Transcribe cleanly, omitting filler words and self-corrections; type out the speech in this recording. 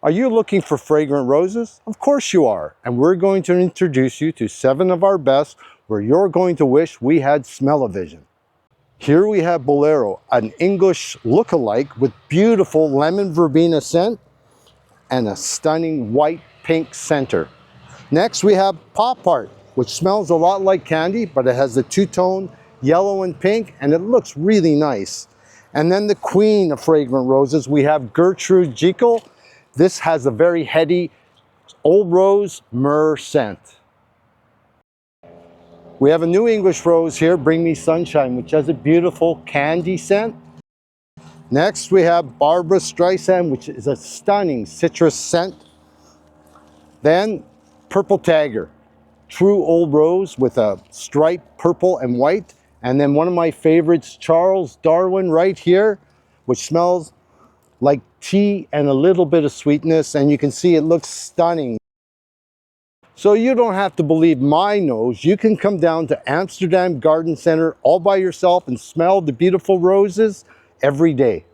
Are you looking for fragrant roses? Of course you are. And we're going to introduce you to 7 of our best where you're going to wish we had smell-o-vision. Here we have Bolero, an English look-alike with beautiful lemon verbena scent and a stunning white pink center. Next we have Pop Art, which smells a lot like candy, but it has the two-tone yellow and pink, and it looks really nice. And then the queen of fragrant roses, we have Gertrude Jekyll. This has a very heady old rose myrrh scent. We have a new English rose here, Bring Me Sunshine, which has a beautiful candy scent. Next we have Barbra Streisand, which is a stunning citrus scent. Then Purple Tagger, true old rose with a striped purple and white. And then one of my favorites, Charles Darwin, right here, which smells like tea and a little bit of sweetness, and you can see it looks stunning. So you don't have to believe my nose. You can come down to Amsterdam Garden Center all by yourself and smell the beautiful roses every day.